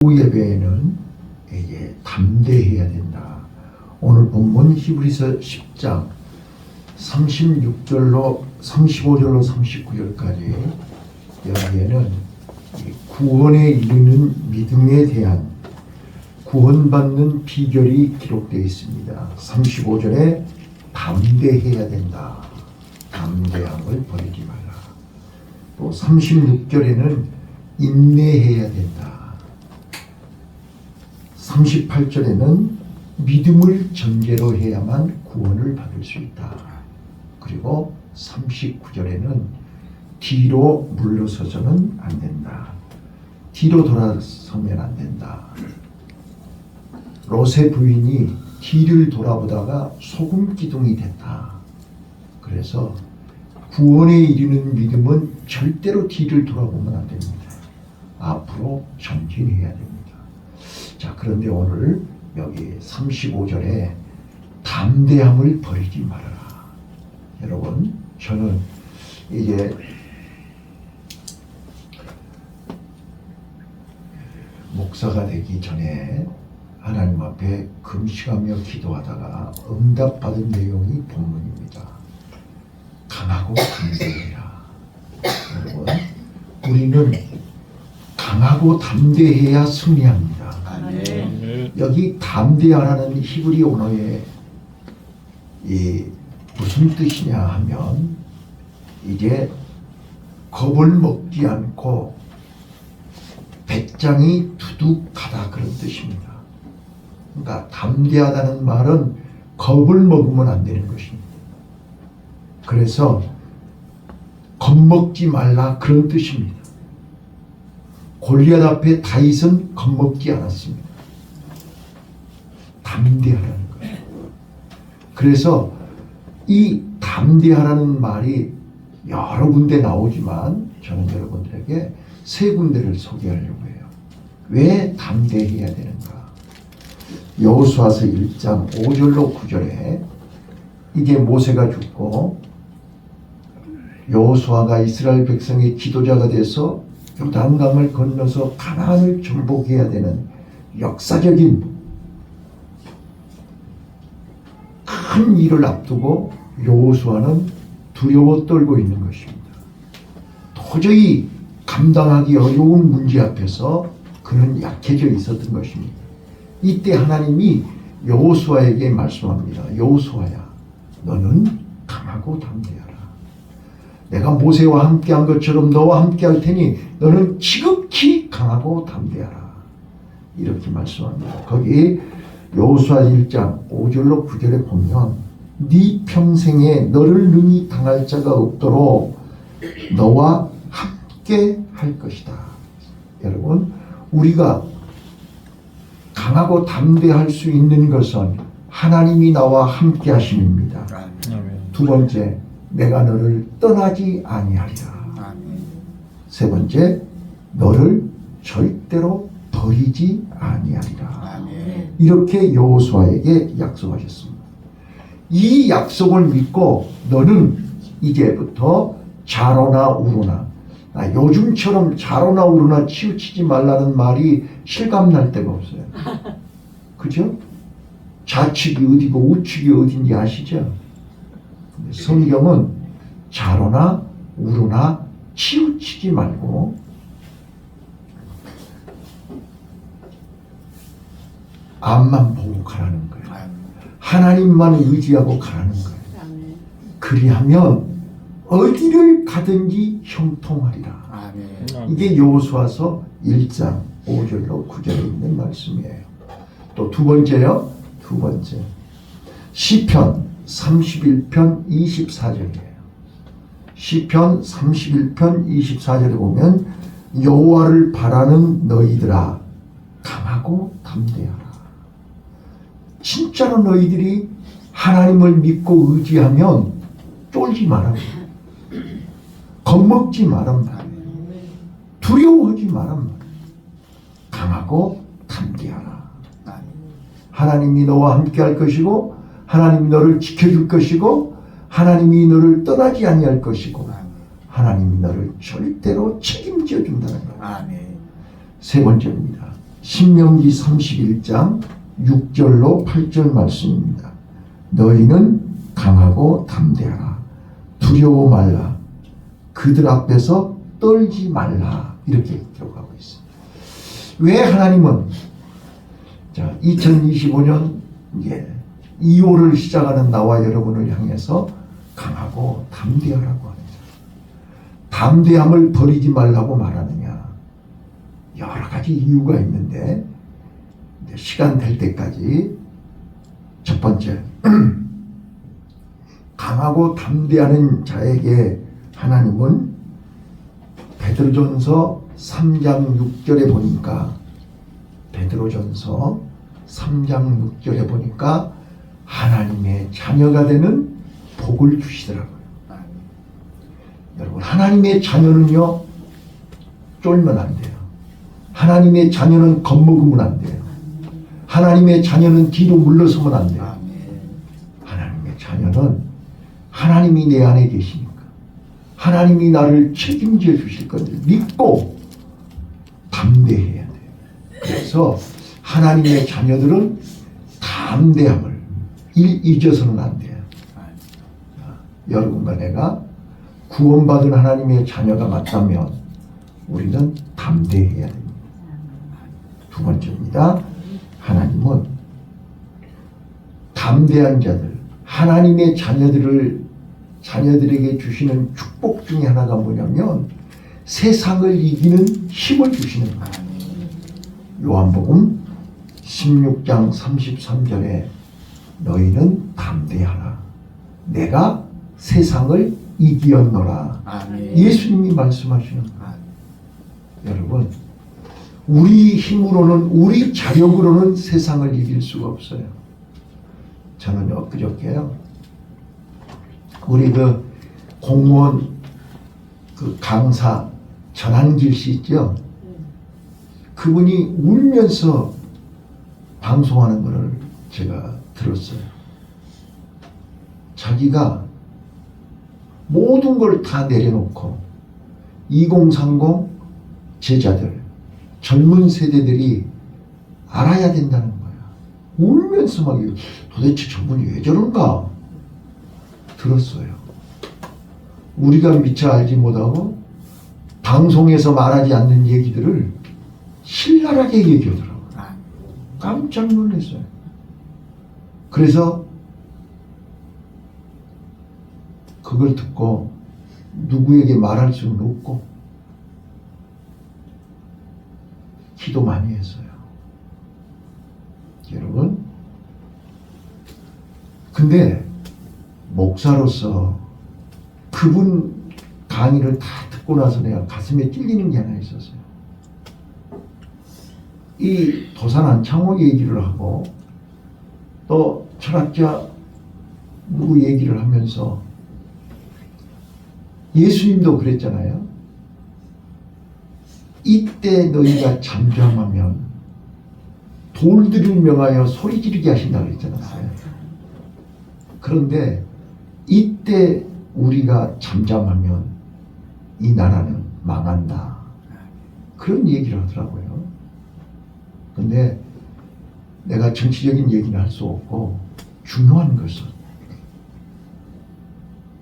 오후 예배에는 이게 담대해야 된다. 오늘 본문 히브리서 10장 36절로 35절로 39절까지 여기에는 구원에 이르는 믿음에 대한 구원받는 비결이 기록되어 있습니다. 35절에 담대해야 된다. 담대함을 버리지 말라. 또 36절에는 인내해야 된다. 38절에는 믿음을 전제로 해야만 구원을 받을 수 있다. 그리고 39절에는 뒤로 물러서서는 안 된다. 뒤로 돌아서면 안 된다. 롯의 부인이 뒤를 돌아보다가 소금 기둥이 됐다. 그래서 구원에 이르는 믿음은 절대로 뒤를 돌아보면 안 됩니다. 앞으로 전진해야 됩니다. 자, 그런데 오늘 여기 35절에 담대함을 버리지 말아라. 여러분, 저는 이제 목사가 되기 전에 하나님 앞에 금식하며 기도하다가 응답받은 내용이 본문입니다. 강하고 담대해라. 여러분, 우리는 강하고 담대해야 승리합니다. 여기 담대하라는 히브리 언어의 무슨 뜻이냐 하면 이제 겁을 먹지 않고 배짱이 두둑하다 그런 뜻입니다. 그러니까 담대하다는 말은 겁을 먹으면 안 되는 것입니다. 그래서 겁먹지 말라 그런 뜻입니다. 골리앗 앞에 다윗은 겁먹지 않았습니다. 담대하라는 거예요. 그래서 이 담대하라는 말이 여러 군데 나오지만 저는 여러분들에게 세 군데를 소개하려고 해요. 왜 담대해야 되는가? 여호수아서 1장 5절로 9절에 이게 모세가 죽고 여호수아가 이스라엘 백성의 지도자가 돼서 요단강을 건너서 가나안을 정복해야 되는 역사적인 큰 일을 앞두고 여호수아는 두려워 떨고 있는 것입니다. 도저히 감당하기 어려운 문제 앞에서 그는 약해져 있었던 것입니다. 이때 하나님이 여호수아에게 말씀합니다. 여호수아야, 너는 강하고 담대하라. 내가 모세와 함께한 것처럼 너와 함께할 테니 너는 지극히 강하고 담대하라. 이렇게 말씀합니다. 거기 여호수아 1장 5절로 9절에 보면 네 평생에 너를 능히 당할 자가 없도록 너와 함께 할 것이다. 여러분, 우리가 강하고 담대할 수 있는 것은 하나님이 나와 함께 하심입니다. 두 번째, 내가 너를 떠나지 아니하리라. 세 번째, 너를 절대로 버리지 아니하리라. 이렇게 여호수아에게 약속하셨습니다. 이 약속을 믿고 너는 이제부터 좌로나 우로나, 요즘처럼 좌로나 우로나 치우치지 말라는 말이 실감날 데가 없어요. 그죠? 좌측이 어디고 우측이 어딘지 아시죠? 성경은 좌로나 우로나 치우치지 말고 앞만 보고 가라는 거예요. 하나님만 의지하고 가라는 거예요. 그리하면 어디를 가든지 형통하리라. 이게 여호수아서 1장 5절로 9절에 있는 말씀이에요. 또 두 번째요. 두 번째, 시편 31편 24절이에요. 시편 31편 24절에 보면 여호와를 바라는 너희들아 강하고 담대하라. 진짜로 너희들이 하나님을 믿고 의지하면 쫄지 말아라. 겁먹지 말아라. 두려워하지 말아라. 강하고 담대하라. 하나님이 너와 함께 할 것이고 하나님이 너를 지켜줄 것이고 하나님이 너를 떠나지 아니할 것이고 하나님이 너를 절대로 책임져 준다는 거예요. 세 번째입니다. 신명기 31장 6절로 8절 말씀입니다. 너희는 강하고 담대하라. 두려워 말라. 그들 앞에서 떨지 말라. 이렇게 기록하고 있습니다. 왜 하나님은 2025년 2호를 시작하는 나와 여러분을 향해서 강하고 담대하라고 하느냐, 담대함을 버리지 말라고 말하느냐? 여러 가지 이유가 있는데 시간 될 때까지 첫 번째, 강하고 담대하는 자에게 하나님은 베드로전서 3장 6절에 보니까 베드로전서 3장 6절에 보니까 하나님의 자녀가 되는 복을 주시더라고요. 여러분, 하나님의 자녀는요, 쫄면 안 돼요. 하나님의 자녀는 겁먹으면 안 돼요. 하나님의 자녀는 뒤로 물러서면 안 돼요. 하나님의 자녀는 하나님이 내 안에 계시니까 하나님이 나를 책임져 주실 것을 믿고 담대해야 돼요. 그래서 하나님의 자녀들은 담대함을 잊어서는 안 돼요. 여러분과 내가 구원받은 하나님의 자녀가 맞다면 우리는 담대해야 됩니다. 두 번째입니다. 하나님은 담대한 자들, 하나님의 자녀들에게 주시는 축복 중에 하나가 뭐냐면 세상을 이기는 힘을 주시는 거예요. 요한복음 16장 33절에 너희는 담대하라. 내가 세상을 이기었노라. 아멘. 예수님이 말씀하시는 거예요. 여러분, 우리 힘으로는, 우리 자력으로는 세상을 이길 수가 없어요. 저는 엊그저께요, 우리 공무원 강사 전한길 씨 있죠? 그분이 울면서 방송하는 것을 제가 들었어요. 자기가 모든 걸 다 내려놓고 2030 제자들, 젊은 세대들이 알아야 된다는 거야. 울면서 막 도대체 저분이 왜 저런가 들었어요. 우리가 미처 알지 못하고 방송에서 말하지 않는 얘기들을 신랄하게 얘기하더라고요. 깜짝 놀랐어요. 그래서 그걸 듣고 누구에게 말할 수는 없고 기도 많이 했어요. 여러분, 근데 목사로서 그분 강의를 다 듣고 나서 내가 가슴에 찔리는 게 하나 있었어요. 이 도산 안창호 얘기를 하고 또 철학자 누구 얘기를 하면서 예수님도 그랬잖아요. 이때 너희가 잠잠하면 돌들을 명하여 소리 지르게 하신다고 그랬잖아요. 그런데 이때 우리가 잠잠하면 이 나라는 망한다. 그런 얘기를 하더라고요. 근데 내가 정치적인 얘기는 할 수 없고 중요한 것은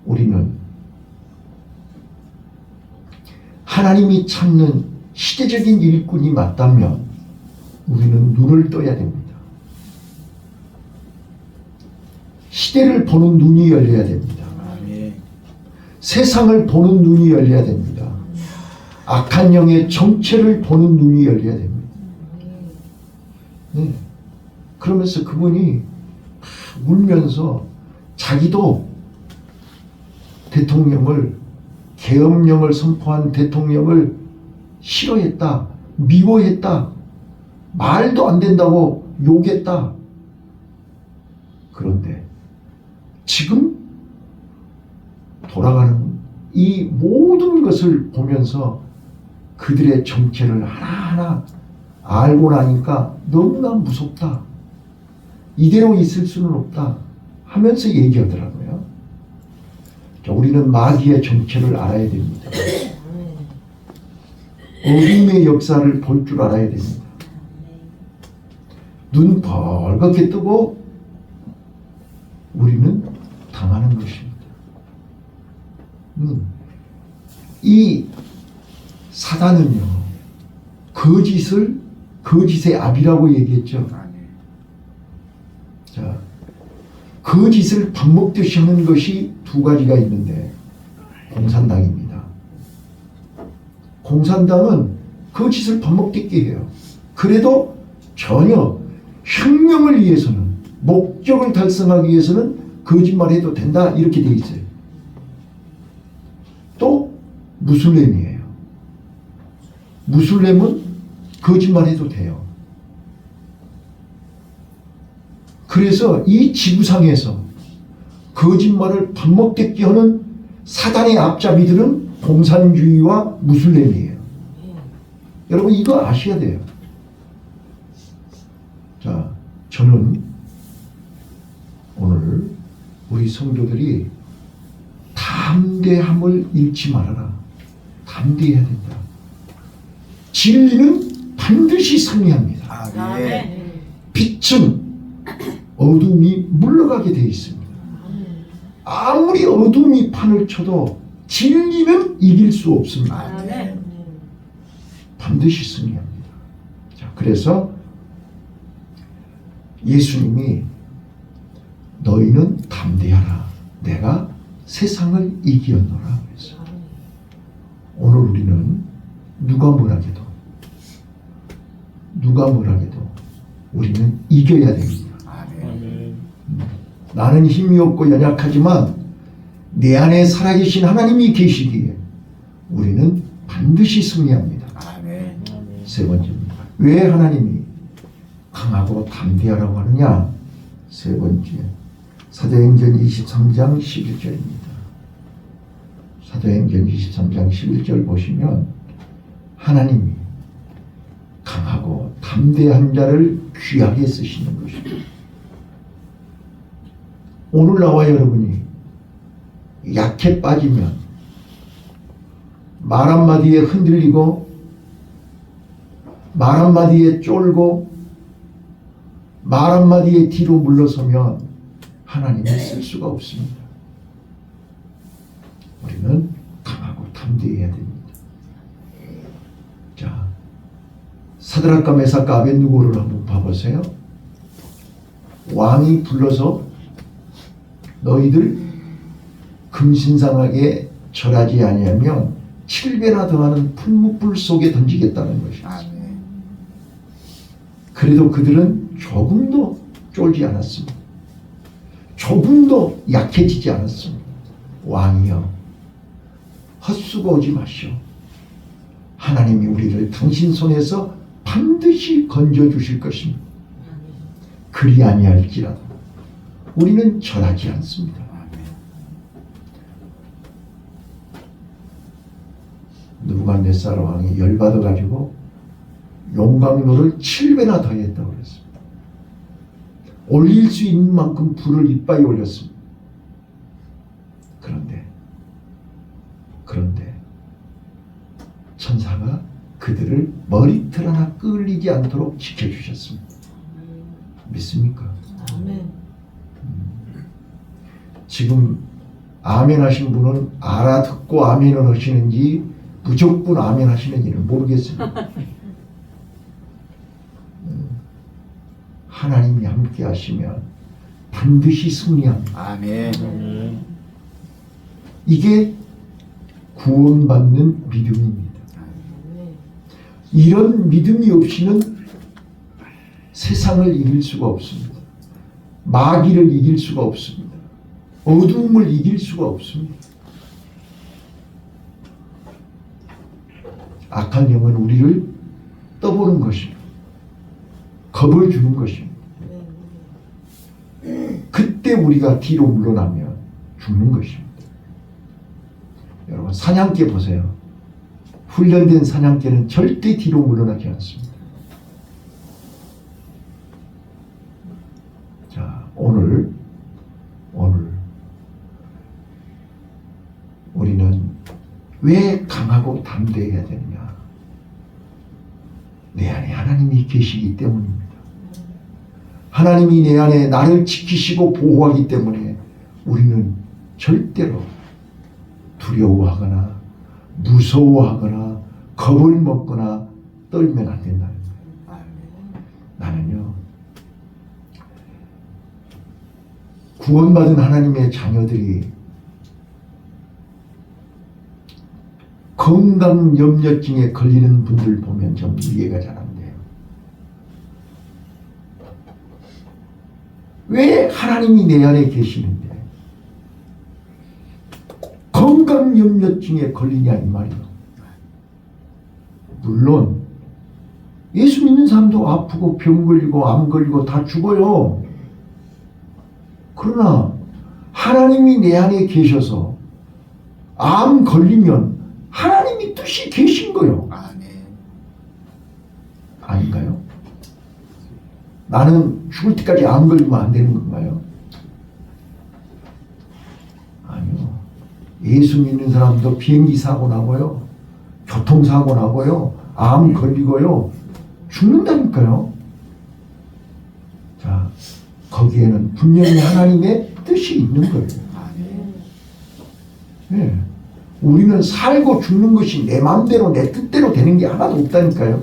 우리는 하나님이 찾는 시대적인 일꾼이 맞다면 우리는 눈을 떠야 됩니다. 시대를 보는 눈이 열려야 됩니다. 세상을 보는 눈이 열려야 됩니다. 악한 영의 정체를 보는 눈이 열려야 됩니다. 네. 그러면서 그분이 울면서 자기도 대통령을, 계엄령을 선포한 대통령을 싫어했다, 미워했다, 말도 안 된다고 욕했다. 그런데 지금 돌아가는 이 모든 것을 보면서 그들의 정체를 하나하나 알고 나니까 너무나 무섭다. 이대로 있을 수는 없다 하면서 얘기하더라고요. 우리는 마귀의 정체를 알아야 됩니다. 어둠의 역사를 볼 줄 알아야 됩니다. 눈 벌겋게 뜨고 우리는 당하는 것입니다. 이 사단은요, 거짓의 압이라고 얘기했죠. 자, 거짓을 밥 먹듯이 하는 것이 두 가지가 있는데, 공산당입니다. 공산당은 거짓을 밥 먹게 해요. 그래도 전혀 혁명을 위해서는, 목적을 달성하기 위해서는 거짓말해도 된다, 이렇게 돼 있어요. 또 무슬림이에요. 무슬림은 거짓말해도 돼요. 그래서 이 지구상에서 거짓말을 밥 먹게 하는 사단의 앞잡이들은 공산주의와 무슬림이에요. 여러분 이거 아셔야 돼요. 자, 저는 오늘 우리 성도들이 담대함을 잃지 말아라. 담대해야 된다. 진리는 반드시 승리합니다. 빛은 어둠이 물러가게 되어 있습니다. 아무리 어둠이 판을 쳐도 진리는 이길 수 없습니다. 반드시 승리합니다. 자, 그래서 예수님이 너희는 담대하라. 내가 세상을 이기었노라. 그래서 오늘 우리는 누가 뭐라해도 우리는 이겨야 됩니다. 나는 힘이 없고 연약하지만 내 안에 살아계신 하나님이 계시기에 우리는 반드시 승리합니다. 세 번째입니다. 왜 하나님이 강하고 담대하라고 하느냐? 세 번째, 사도행전 23장 11절입니다. 사도행전 23장 11절 보시면 하나님이 강하고 담대한 자를 귀하게 쓰시는 것입니다. 오늘 나와 여러분이 약해 빠지면 말 한마디에 흔들리고 말 한마디에 쫄고 말 한마디에 뒤로 물러서면 하나님이 쓸 수가 없습니다. 우리는 강하고 담대해야 됩니다. 자, 사드락과 메삭과 아벳느고를 한번 봐보세요. 왕이 불러서 너희들 금신상하게 절하지 아니하면 7배나 더하는 풀무불 속에 던지겠다는 것이었습니다. 그래도 그들은 조금도 쫄지 않았습니다. 조금도 약해지지 않았습니다. 왕이여, 헛수고하지 마시오. 하나님이 우리를 당신 손에서 반드시 건져주실 것입니다. 그리 아니할지라도 우리는 절하지 않습니다. 느부갓네살 왕이 열받아가지고 용광로를 7배나 더했다고 그랬습니다. 올릴 수 있는 만큼 불을 이빠이 올렸습니다. 그런데 천사가 그들을 머리털 하나 끌리지 않도록 지켜주셨습니다. 믿습니까? 지금 아멘 하신 분은 알아듣고 아멘을 하시는지 무조건 아멘 하시는지는 모르겠습니다. 하나님이 함께 하시면 반드시 승리합니다. 아멘. 이게 구원받는 믿음입니다. 이런 믿음이 없이는 세상을 이길 수가 없습니다. 마귀를 이길 수가 없습니다. 어두움을 이길 수가 없습니다. 악한 영은 우리를 떠보는 것입니다. 겁을 주는 것입니다. 그때 우리가 뒤로 물러나면 죽는 것입니다. 여러분, 사냥개 보세요. 훈련된 사냥개는 절대 뒤로 물러나지 않습니다. 자, 오늘 우리는 왜 강하고 담대해야 되느냐? 내 안에 하나님이 계시기 때문입니다. 하나님이 내 안에 나를 지키시고 보호하기 때문에 우리는 절대로 두려워하거나 무서워하거나 겁을 먹거나 떨면 안 된다는 거예요. 나는요, 구원받은 하나님의 자녀들이 건강염려증에 걸리는 분들 보면 좀 이해가 잘 안 돼요. 왜 하나님이 내 안에 계시는데 건강염려증에 걸리냐 이 말이에요. 물론 예수 믿는 사람도 아프고 병 걸리고 암 걸리고 다 죽어요. 그러나 하나님이 내 안에 계셔서 암 걸리면 하나님이 뜻이 계신 거요. 아닌가요? 나는 죽을 때까지 암 걸리면 안 되는 건가요? 아니요. 예수 믿는 사람도 비행기 사고 나고요, 교통사고 나고요, 암 걸리고요, 죽는다니까요. 자, 거기에는 분명히 하나님의 뜻이 있는 거예요. 네. 우리는 살고 죽는 것이 내 마음대로 내 뜻대로 되는 게 하나도 없다니까요.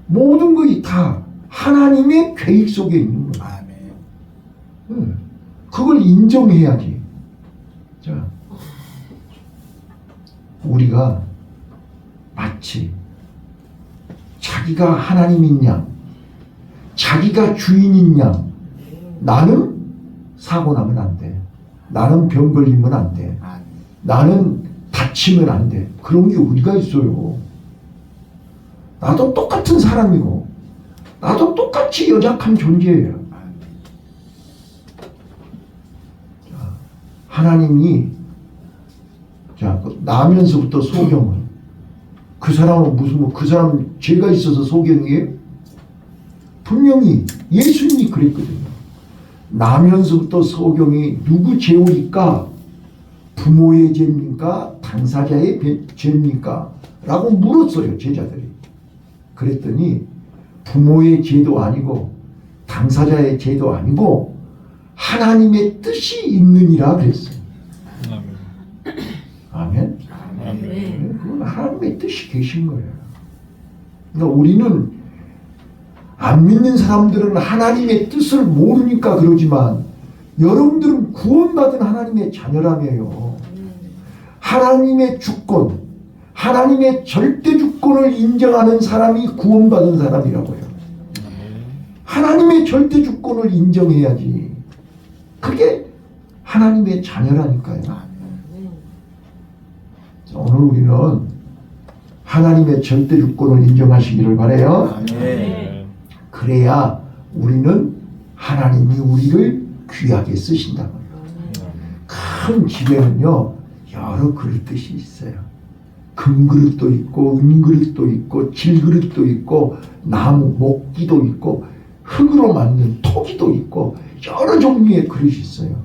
모든 것이 다 하나님의 계획 속에 있는 거예요. 네. 그걸 인정해야지. 자, 우리가 마치 자기가 하나님인 양, 자기가 주인인 양, 나는 사고 나면 안 돼, 나는 병 걸리면 안 돼, 나는 다치면 안 돼, 그런 게 어디가 있어요. 나도 똑같은 사람이고 나도 똑같이 연약한 존재예요. 자, 하나님이 나면서부터 소경을, 그 사람은 무슨 그 사람 죄가 있어서 소경이에요? 분명히 예수님이 그랬거든요. 나면서부터 소경이 누구 죄입니까? 부모의 죄입니까? 당사자의 죄입니까? 라고 물었어요, 제자들이. 그랬더니 부모의 죄도 아니고 당사자의 죄도 아니고 하나님의 뜻이 있느니라 그랬어요. 아멘. 아멘. 그건 하나님의 뜻이 계신 거예요. 그러니까 우리는, 안 믿는 사람들은 하나님의 뜻을 모르니까 그러지만 여러분들은 구원받은 하나님의 자녀라며요. 하나님의 주권, 하나님의 절대 주권을 인정하는 사람이 구원받은 사람이라고요. 하나님의 절대 주권을 인정해야지. 그게 하나님의 자녀라니까요. 오늘 우리는 하나님의 절대 주권을 인정하시기를 바라요. 그래야 우리는 하나님이 우리를 귀하게 쓰신다고요. 큰 집에는요, 여러 그릇이 있어요. 금그릇도 있고 은그릇도 있고 질그릇도 있고 나무 목기도 있고 흙으로 만든 토기도 있고 여러 종류의 그릇이 있어요.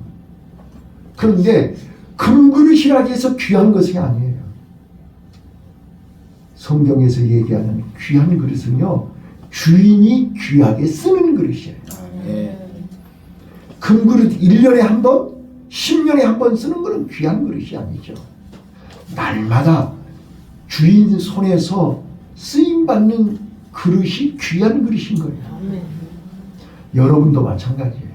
그런데 금그릇이라고 해서 귀한 것이 아니에요. 성경에서 얘기하는 귀한 그릇은요, 주인이 귀하게 쓰는 그릇이에요. 금그릇 1년에 한 번, 10년에 한 번 쓰는 것은 귀한 그릇이 아니죠. 날마다 주인 손에서 쓰임받는 그릇이 귀한 그릇인 거예요. 여러분도 마찬가지예요.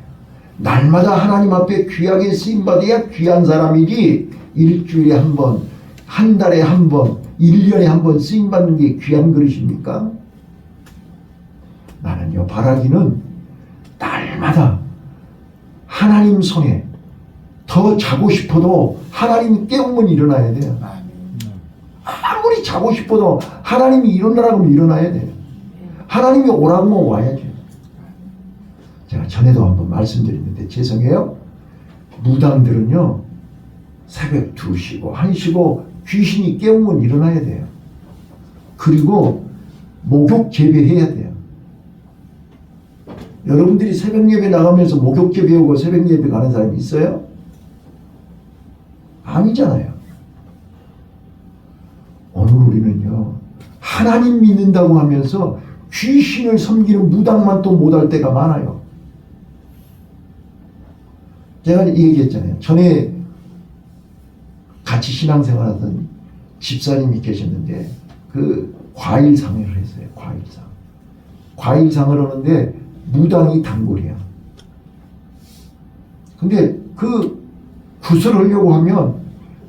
날마다 하나님 앞에 귀하게 쓰임받아야 귀한 사람이지, 일주일에 한 번, 한 달에 한 번, 1년에 한 번 쓰임받는 게 귀한 그릇입니까? 나는요, 바라기는 날마다 하나님 손에, 더 자고 싶어도 하나님이 깨우면 일어나야 돼요. 아무리 자고 싶어도 하나님이 일어나라고 하면 일어나야 돼요. 하나님이 오라고 하면 와야죠. 제가 전에도 한번 말씀드렸는데 죄송해요. 무당들은요, 새벽 2시고 1시고 귀신이 깨우면 일어나야 돼요. 그리고 목욕 재배해야 돼요. 여러분들이 새벽 예배 나가면서 목욕 재배하고 새벽 예배 가는 사람이 있어요? 아니잖아요. 오늘 우리는요, 하나님 믿는다고 하면서 귀신을 섬기는 무당만 또 못할 때가 많아요. 제가 얘기했잖아요. 전에 같이 신앙생활하던 집사님이 계셨는데 그 과일상을 했어요. 과일상을 하는데 무당이 단골이야. 근데 그 구슬하려고 하면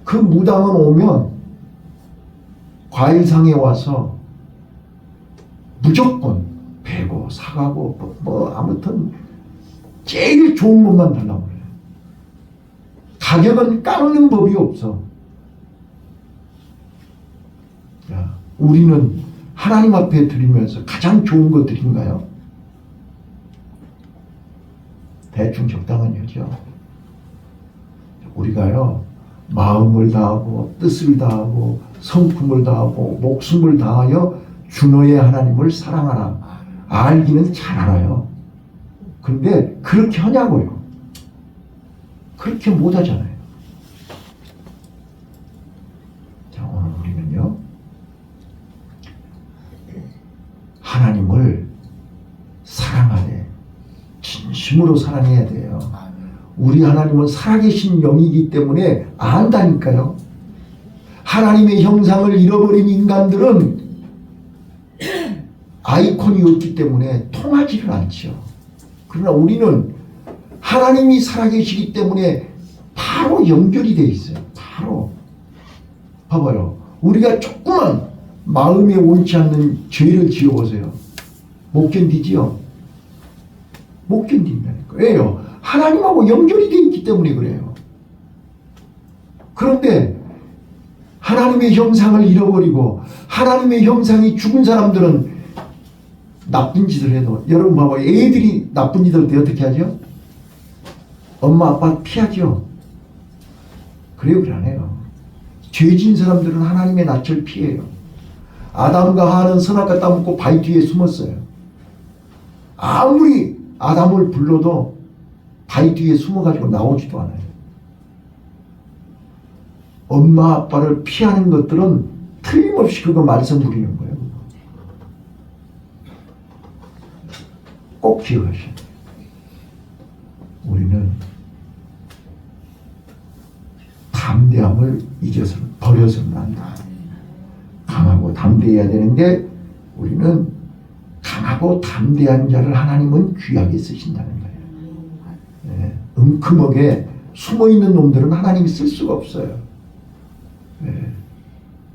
그 무당은 오면 과일상에 와서 무조건 배고 사가고 뭐 아무튼 제일 좋은 것만 달라고 그래요. 가격은 깎는 법이 없어. 야, 우리는 하나님 앞에 드리면서 가장 좋은 거 드린가요? 대충 적당한 여죠. 우리가요 마음을 다하고 뜻을 다하고 성품을 다하고 목숨을 다하여 주 너의 하나님을 사랑하라. 알기는 잘 알아요. 그런데 그렇게 하냐고요. 그렇게 못하잖아요. 자, 오늘 우리는요 하나님을 사랑하되 진심으로 사랑해야 돼요. 우리 하나님은 살아계신 영이기 때문에 안다니까요. 하나님의 형상을 잃어버린 인간들은 아이콘이 없기 때문에 통하지를 않죠. 그러나 우리는 하나님이 살아계시기 때문에 바로 연결이 돼 있어요. 바로. 봐봐요. 우리가 조그만 마음에 옳지 않는 죄를 지어보세요. 못 견디지요? 못 견딘다니까. 왜요? 하나님하고 연결이 되어 있기 때문에 그래요. 그런데 하나님의 형상을 잃어버리고 하나님의 형상이 죽은 사람들은 나쁜 짓을 해도, 여러분 봐봐요. 애들이 나쁜 짓을 할 때 어떻게 하죠? 엄마 아빠 피하죠. 그래요? 그래 안 해요. 죄진 사람들은 하나님의 낯을 피해요. 아담과 하와는 선악과 따먹고 바위 뒤에 숨었어요. 아무리 아담을 불러도 바위 뒤에 숨어가지고 나오지도 않아요. 엄마 아빠를 피하는 것들은 틀림없이 그거 말썽 부리는 거예요. 꼭 기억하셔야 돼요. 우리는 담대함을 잊어서는, 버려서는 안 돼. 강하고 담대해야 되는데 우리는 강하고 담대한 자를 하나님은 귀하게 쓰신다는 거예요. 네. 은큼하게 숨어있는 놈들은 하나님이 쓸 수가 없어요. 네.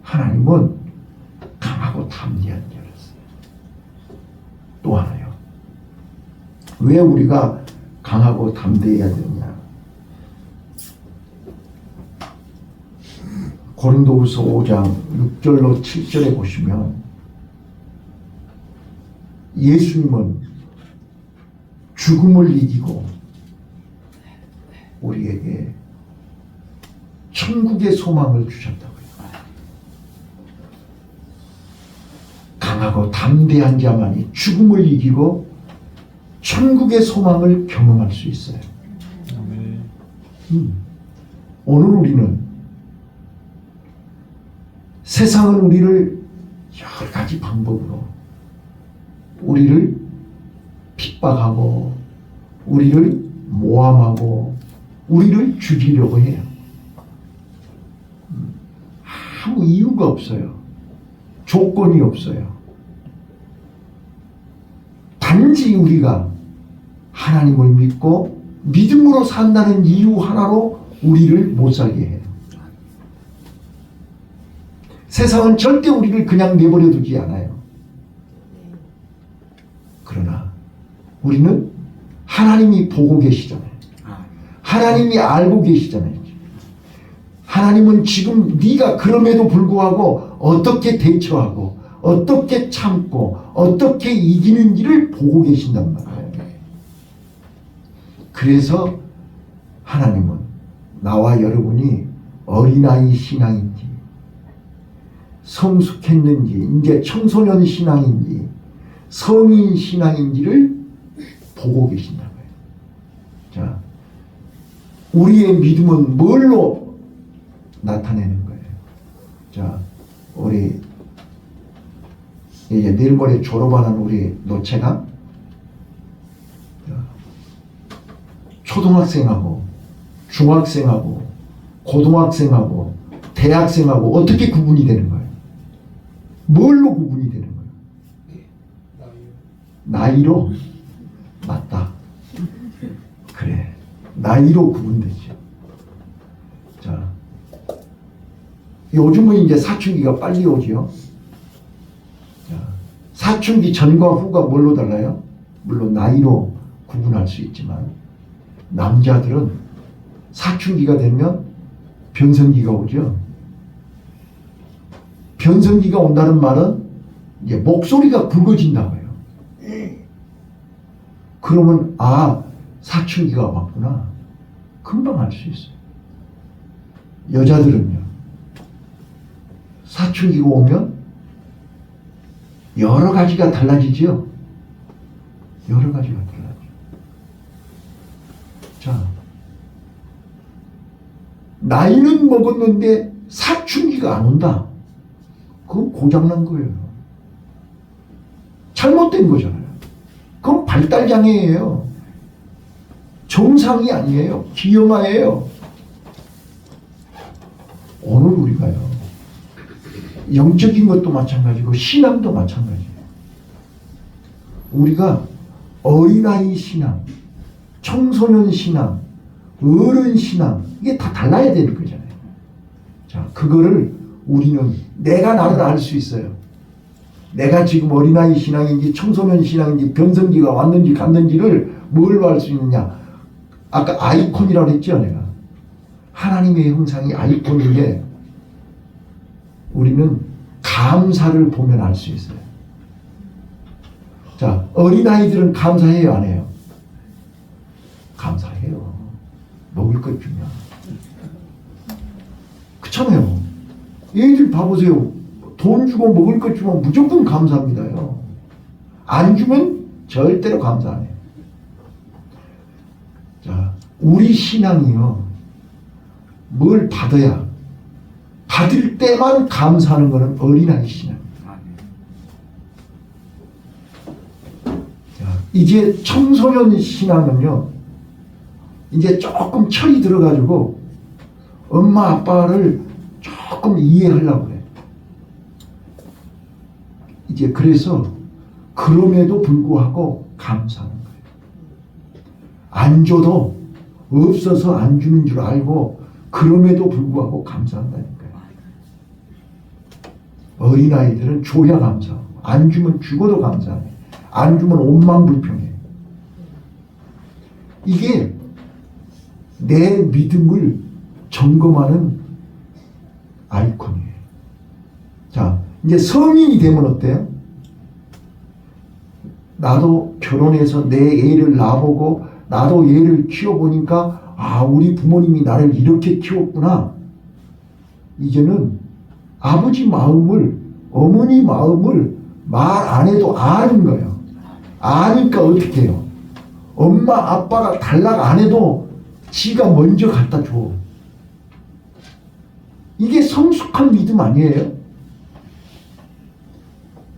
하나님은 강하고 담대한 자를 써요. 또 하나요. 왜 우리가 강하고 담대해야 되느냐? 고린도후서 5장 6절로 7절에 보시면 예수님은 죽음을 이기고 우리에게 천국의 소망을 주셨다고요. 강하고 담대한 자만이 죽음을 이기고 천국의 소망을 경험할 수 있어요. 오늘 우리는 세상은 우리를 여러 가지 방법으로 우리를 핍박하고 우리를 모함하고 우리를 죽이려고 해요. 아무 이유가 없어요. 조건이 없어요. 단지 우리가 하나님을 믿고 믿음으로 산다는 이유 하나로 우리를 못 살게 해요. 세상은 절대 우리를 그냥 내버려 두지 않아요. 그러나 우리는 하나님이 보고 계시잖아요. 하나님이 알고 계시잖아요. 하나님은 지금 네가 그럼에도 불구하고 어떻게 대처하고 어떻게 참고 어떻게 이기는지를 보고 계신단 말이에요. 그래서 하나님은 나와 여러분이 어린아이 신앙인지 성숙했는지 이제 청소년 신앙인지 성인 신앙인지를 보고 계신다는 거예요. 자, 우리의 믿음은 뭘로 나타내는 거예요? 자, 우리 이제 내일 모레 졸업하는 우리 노체가 초등학생하고 중학생하고 고등학생하고 대학생하고 어떻게 구분이 되는 거예요? 뭘로 구분이 되는 거예요? 나이로? 맞다. 그래. 나이로 구분되죠. 자, 요즘은 이제 사춘기가 빨리 오죠. 자, 사춘기 전과 후가 뭘로 달라요? 물론 나이로 구분할 수 있지만 남자들은 사춘기가 되면 변성기가 오죠. 변성기가 온다는 말은 이제 목소리가 굵어진다고 해요. 그러면 아, 사춘기가 왔구나. 금방 알 수 있어요. 여자들은요. 사춘기가 오면 여러 가지가 달라지죠. 여러 가지가 달라져. 자, 나이는 먹었는데 사춘기가 안 온다. 그건 고장난 거예요. 잘못된 거잖아요. 그건 발달장애예요. 정상이 아니에요. 기형아예요. 오늘 우리가요. 영적인 것도 마찬가지고 신앙도 마찬가지예요. 우리가 어린아이 신앙, 청소년 신앙, 어른 신앙 이게 다 달라야 되는 거잖아요. 자, 그거를 우리는 내가 나를 알 수 있어요. 내가 지금 어린아이 신앙인지 청소년 신앙인지 변성기가 왔는지 갔는지를 뭘로 알 수 있느냐. 아까 아이콘이라고 했죠. 내가 하나님의 형상이 아이콘인데 우리는 감사를 보면 알 수 있어요. 자, 어린아이들은 감사해요 안 해요? 감사해요. 먹을 것 주면. 그렇잖아요. 얘들 봐보세요. 돈 주고 먹을 것 주면 무조건 감사합니다요. 안 주면 절대로 감사 안 해요. 자, 우리 신앙이요. 뭘 받아야 받을 때만 감사하는 것은 어린아이 신앙입니다. 자, 이제 청소년 신앙은요. 이제 조금 철이 들어가지고 엄마 아빠를 조금 이해하려고 그래. 이제 그래서 그럼에도 불구하고 감사하는 거예요. 안 줘도 없어서 안 주는 줄 알고 그럼에도 불구하고 감사한다니까요. 어린아이들은 줘야 감사하고 안 주면 죽어도 감사해. 안 주면 온만 불평해. 이게 내 믿음을 점검하는 아이콘이에요. 자, 이제 성인이 되면 어때요? 나도 결혼해서 내 애를 낳아보고 나도 애를 키워보니까 아, 우리 부모님이 나를 이렇게 키웠구나. 이제는 아버지 마음을, 어머니 마음을 말 안 해도 아는 거예요. 아니까 어떻게 해요? 엄마 아빠가 달라고 안 해도 지가 먼저 갖다 줘. 이게 성숙한 믿음 아니에요?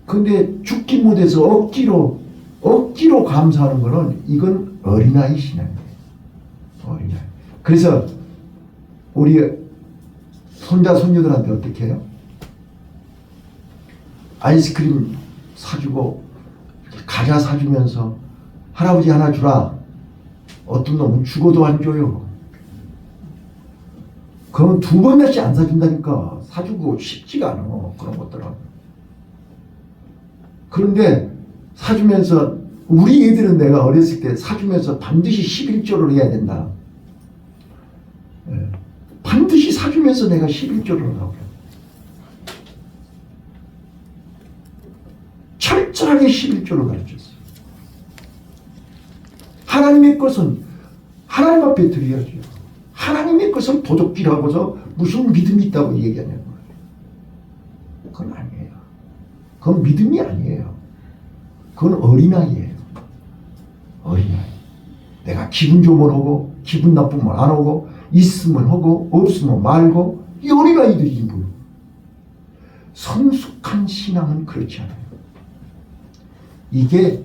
근데 죽기 못해서 억지로 감사하는 거는 이건 어린아이 신앙이에요. 어린아이. 그래서 우리 손자 손녀들한테 어떻게 해요? 아이스크림 사주고 과자 사주면서 할아버지 하나 주라. 어떤 놈은 죽어도 안 줘요. 그럼 두 번씩 안 사준다니까. 사주고 쉽지가 않아. 그런 것들은. 그런데 사주면서 우리 애들은 내가 어렸을 때 사주면서 반드시 11조를 해야 된다. 반드시 사주면서 내가 11조를 하고 철저하게 11조를 가르쳤어요. 하나님의 것은 하나님 앞에 드려야죠. 하나님의 것은 도적질하고서 무슨 믿음이 있다고 얘기하냐는 거예요. 그건 아니에요. 그건 믿음이 아니에요. 그건 어린아이예요. 어린아이. 내가 기분 좋으면 오고 기분 나쁘면 안 오고 있으면 하고 없으면 말고 이 어린아이들이 뭐. 성숙한 신앙은 그렇지 않아요. 이게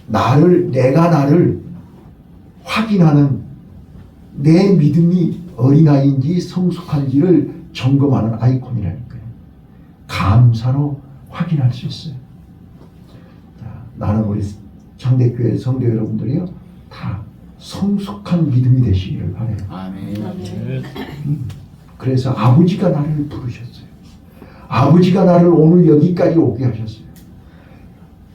내가 나를 확인하는 내 믿음이 어린아이인지 성숙한지를 점검하는 아이콘이라니까요. 감사로 확인할 수 있어요. 자, 나는 우리 장대교회 성도 여러분들이요, 다 성숙한 믿음이 되시기를 바라요. 아멘. 그래서 아버지가 나를 부르셨어요. 아버지가 나를 오늘 여기까지 오게 하셨어요.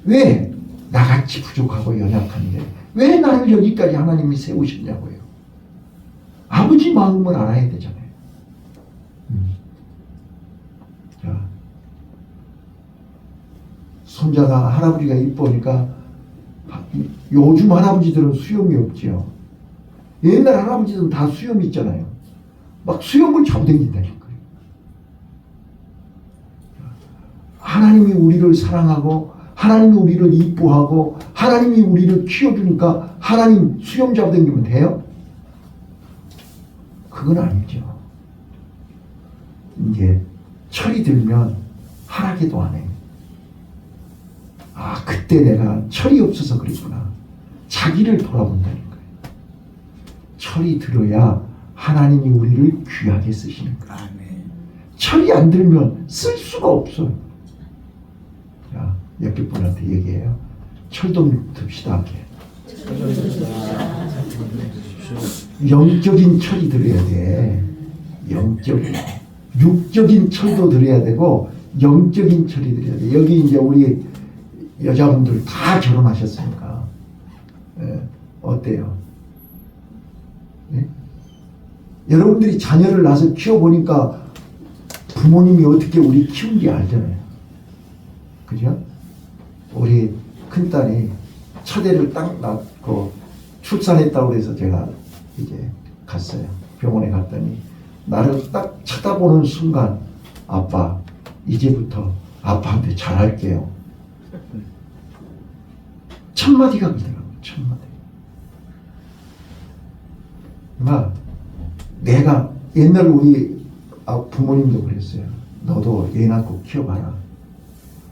왜? 나같이 부족하고 연약한데 왜 나를 여기까지 하나님이 세우셨냐고요. 아버지 마음을 알아야 되잖아요. 자, 손자가 할아버지가 이뻐니까 요즘 할아버지들은 수염이 없지요. 옛날 할아버지들은 다 수염이 있잖아요. 막 수염을 잡아당긴다니까요. 하나님이 우리를 사랑하고 하나님이 우리를 이뻐하고 하나님이 우리를 키워주니까 하나님 수염 잡아당기면 돼요? 그건 아니죠. 이제 철이 들면 하라기도 안 해요. 아, 그때 내가 철이 없어서 그랬구나. 자기를 돌아본다는 거예요. 철이 들어야 하나님이 우리를 귀하게 쓰시는 거예요. 아멘. 철이 안 들면 쓸 수가 없어요. 자, 옆에 분한테 얘기해요. 철 좀 듭시다. 영적인 철이 들어야 돼. 영적인. 육적인 철도 들어야 되고 영적인 철이 들어야 돼. 여기 이제 우리 여자분들 다 결혼하셨으니까 어때요? 네? 여러분들이 자녀를 낳아서 키워보니까 부모님이 어떻게 우리 키운지 알잖아요. 그죠? 우리 큰딸이 첫애를 딱 낳고 출산했다고 해서 제가 이제 갔어요. 병원에 갔더니 나를 딱 쳐다보는 순간 아빠 이제부터 아빠한테 잘할게요. 첫마디가 그러더라고요. 첫마디. 그러니까 내가 옛날 우리 부모님도 그랬어요. 너도 애 낳고 키워봐라.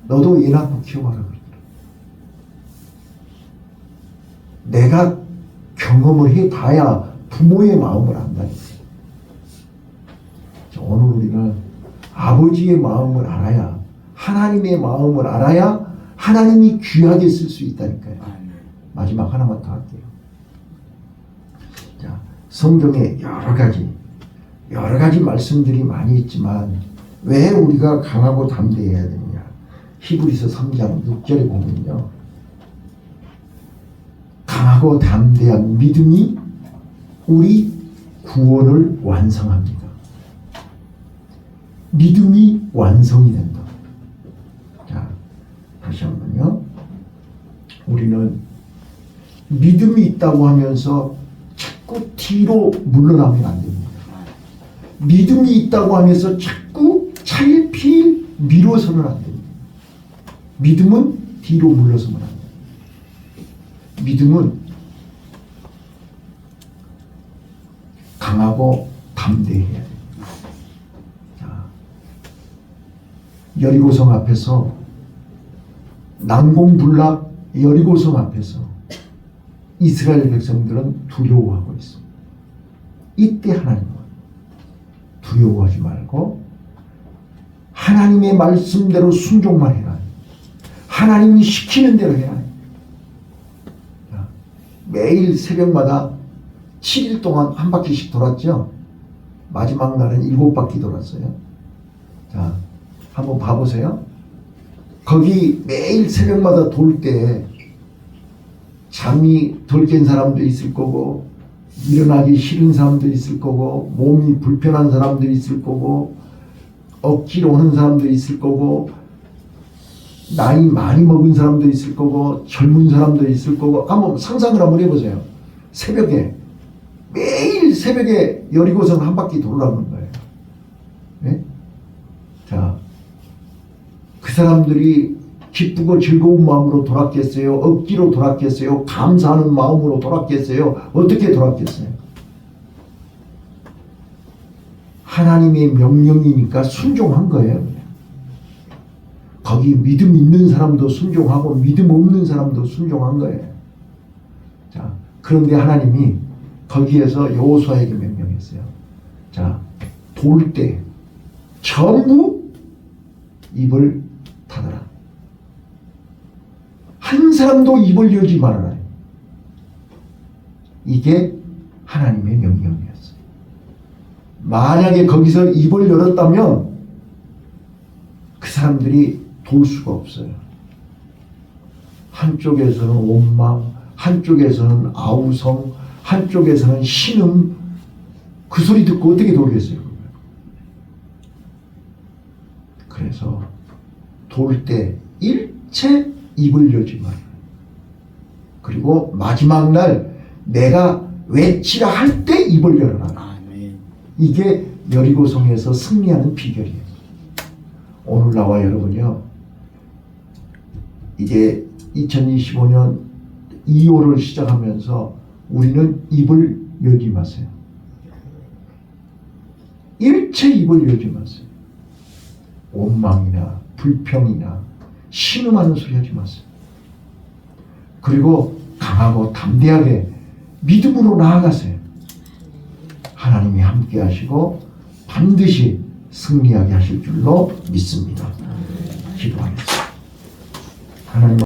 너도 애 낳고 키워봐라 그러더라고요. 내가 경험을 해봐야 부모의 마음을 안다니까요. 오늘 우리는 아버지의 마음을 알아야 하나님의 마음을 알아야 하나님이 귀하게 쓸 수 있다니까요. 마지막 하나만 더 할게요. 자, 성경에 여러 가지 말씀들이 많이 있지만 왜 우리가 강하고 담대해야 되느냐. 히브리서 3장 6절에 보면요. 강하고 담대한 믿음이 우리 구원을 완성합니다. 믿음이 완성이 된다. 자, 다시 한번요. 우리는 믿음이 있다고 하면서 자꾸 뒤로 물러나면 안 됩니다. 믿음이 있다고 하면서 자꾸 차일피일 미뤄서는 안 됩니다. 믿음은 뒤로 물러서면 안 됩니다. 믿음은 강하고 담대해야 됩니다. 자, 여리고성 앞에서 난공불락 여리고성 앞에서 이스라엘 백성들은 두려워하고 있습니다. 이때 하나님은 두려워하지 말고 하나님의 말씀대로 순종만 해라. 하나님이 시키는 대로 해라. 매일 새벽마다 7일 동안 한 바퀴씩 돌았죠. 마지막 날은 7바퀴 돌았어요. 자, 한번 봐보세요. 거기 매일 새벽마다 돌 때 잠이 덜 깬 사람도 있을 거고 일어나기 싫은 사람도 있을 거고 몸이 불편한 사람도 있을 거고 억지로 오는 사람도 있을 거고 나이 많이 먹은 사람도 있을 거고 젊은 사람도 있을 거고 한번 상상을 한번 해보세요. 새벽에 매일 새벽에 여리고성 한 바퀴 돌아오는 거예요. 네? 자, 그 사람들이 기쁘고 즐거운 마음으로 돌았겠어요? 억지로 돌았겠어요? 감사하는 마음으로 돌았겠어요? 어떻게 돌았겠어요? 하나님의 명령이니까 순종한 거예요. 거기 믿음 있는 사람도 순종하고 믿음 없는 사람도 순종한 거예요. 자, 그런데 하나님이 거기에서 여호수아에게 명령했어요. 자, 돌 때 전부 입을 닫아라. 한 사람도 입을 열지 말아라. 이게 하나님의 명령이었어요. 만약에 거기서 입을 열었다면 그 사람들이 돌 수가 없어요. 한쪽에서는 원망, 한쪽에서는 아우성, 한쪽에서는 신음. 그 소리 듣고 어떻게 돌겠어요? 그래서 돌 때 일체 입을 열지 마라. 그리고 마지막 날 내가 외치라 할 때 입을 열어라. 아멘. 이게 여리고성에서 승리하는 비결이에요. 오늘 나와 여러분요, 이제 2025년 2호를 시작하면서 우리는 입을 열지 마세요. 일체 입을 열지 마세요. 원망이나 불평이나 신음하는 소리 하지 마세요. 그리고 강하고 담대하게 믿음으로 나아가세요. 하나님이 함께 하시고 반드시 승리하게 하실 줄로 믿습니다. 기도하겠습니다. 하나님